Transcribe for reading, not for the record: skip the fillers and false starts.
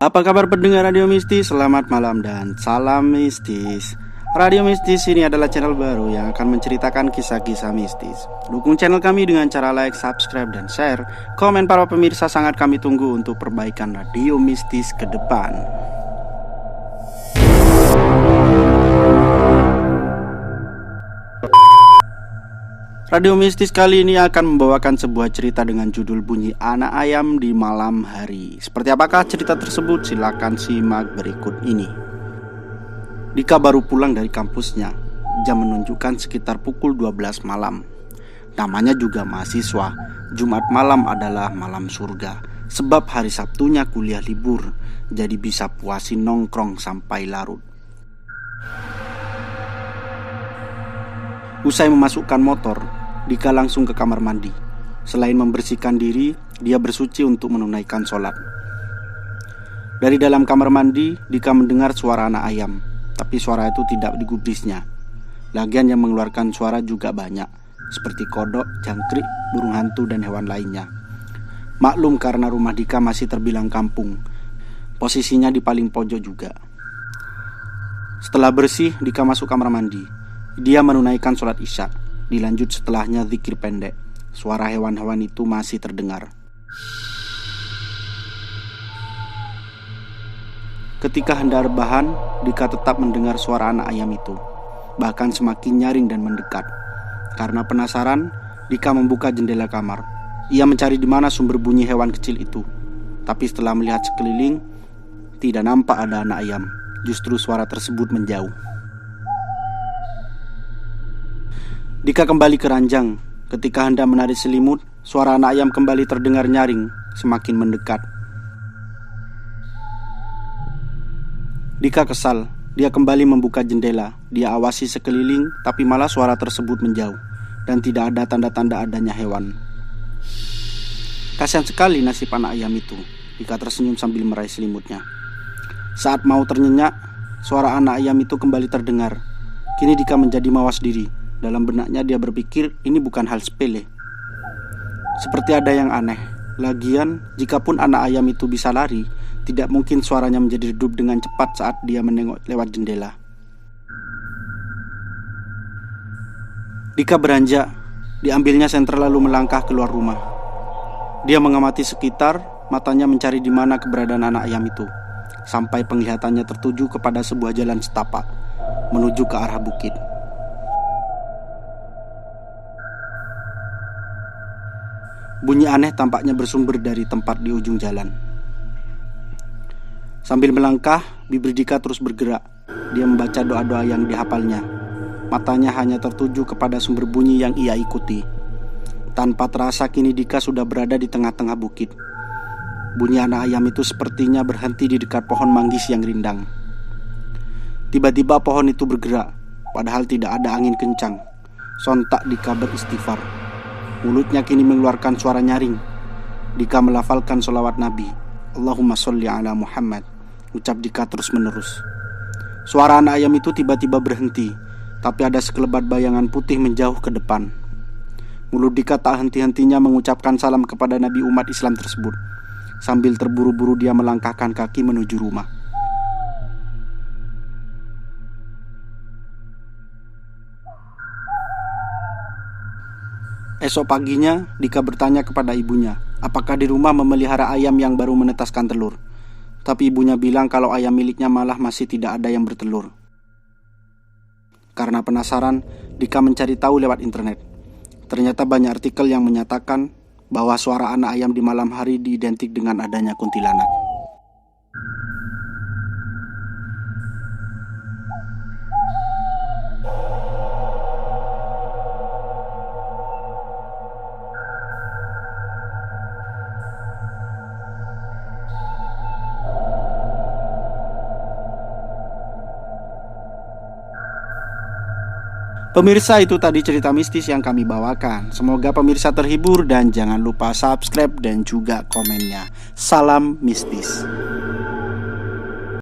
Apa kabar pendengar Radio Mistis? Selamat malam dan salam mistis. Radio Mistis ini adalah channel baru yang akan menceritakan kisah-kisah mistis. Dukung channel kami dengan cara like, subscribe, dan share. Komen para pemirsa sangat kami tunggu untuk perbaikan Radio Mistis ke depan. Radio Mistis kali ini akan membawakan sebuah cerita dengan judul Bunyi Anak Ayam di Malam Hari. Seperti apakah cerita tersebut? Silakan simak berikut ini. Dika baru pulang dari kampusnya. Jam menunjukkan sekitar pukul 12 malam. Namanya juga mahasiswa. Jumat malam adalah malam surga. Sebab hari Sabtunya kuliah libur, jadi bisa puasin nongkrong sampai larut. Usai memasukkan motor, Dika langsung ke kamar mandi. Selain membersihkan diri, dia bersuci untuk menunaikan sholat. Dari dalam kamar mandi, Dika mendengar suara anak ayam, tapi suara itu tidak digubrisnya. Lagian yang mengeluarkan suara juga banyak, seperti kodok, jangkrik, burung hantu, dan hewan lainnya. Maklum karena rumah Dika masih terbilang kampung, posisinya di paling pojok juga. Setelah bersih, Dika masuk kamar mandi. Dia menunaikan sholat isya. Dilanjut setelahnya zikir pendek. Suara hewan-hewan itu masih terdengar. Ketika hendak rebahan, Dika tetap mendengar suara anak ayam itu. Bahkan semakin nyaring dan mendekat. Karena penasaran, Dika membuka jendela kamar. Ia mencari di mana sumber bunyi hewan kecil itu. Tapi setelah melihat sekeliling, tidak nampak ada anak ayam. Justru suara tersebut menjauh. Dika kembali ke ranjang. Ketika hendak menarik selimut, suara anak ayam kembali terdengar nyaring, semakin mendekat. Dika kesal. Dia kembali membuka jendela. Dia awasi sekeliling, tapi malah suara tersebut menjauh dan tidak ada tanda-tanda adanya hewan. Kasihan sekali nasib anak ayam itu. Dika tersenyum sambil meraih selimutnya. Saat mau ternyenyak, suara anak ayam itu kembali terdengar. Kini Dika menjadi mawas diri. Dalam benaknya dia berpikir ini bukan hal sepele. Seperti ada yang aneh. Lagian, jikapun anak ayam itu bisa lari, tidak mungkin suaranya menjadi redup dengan cepat saat dia menengok lewat jendela. Dika beranjak. Diambilnya senter lalu melangkah keluar rumah. Dia mengamati sekitar, matanya mencari di mana keberadaan anak ayam itu. Sampai penglihatannya tertuju kepada sebuah jalan setapak menuju ke arah bukit. Bunyi aneh tampaknya bersumber dari tempat di ujung jalan. Sambil melangkah, bibir Dika terus bergerak. Dia membaca doa-doa yang dihafalnya. Matanya hanya tertuju kepada sumber bunyi yang ia ikuti. Tanpa terasa kini Dika sudah berada di tengah-tengah bukit. Bunyi anak ayam itu sepertinya berhenti di dekat pohon manggis yang rindang. Tiba-tiba pohon itu bergerak, padahal tidak ada angin kencang. Sontak Dika beristighfar. Mulutnya kini mengeluarkan suara nyaring. Dika melafalkan sholawat Nabi, Allahumma sholli ala Muhammad. Ucap Dika terus menerus. Suara anak ayam itu tiba-tiba berhenti, tapi ada sekelebat bayangan putih menjauh ke depan. Mulut Dika tak henti-hentinya mengucapkan salam kepada Nabi umat Islam tersebut. Sambil terburu-buru dia melangkahkan kaki menuju rumah. Esok paginya, Dika bertanya kepada ibunya, apakah di rumah memelihara ayam yang baru menetaskan telur. Tapi ibunya bilang kalau ayam miliknya malah masih tidak ada yang bertelur. Karena penasaran, Dika mencari tahu lewat internet. Ternyata banyak artikel yang menyatakan bahwa suara anak ayam di malam hari diidentik dengan adanya kuntilanak. Pemirsa, itu tadi cerita mistis yang kami bawakan. Semoga pemirsa terhibur dan jangan lupa subscribe dan juga komennya. Salam mistis.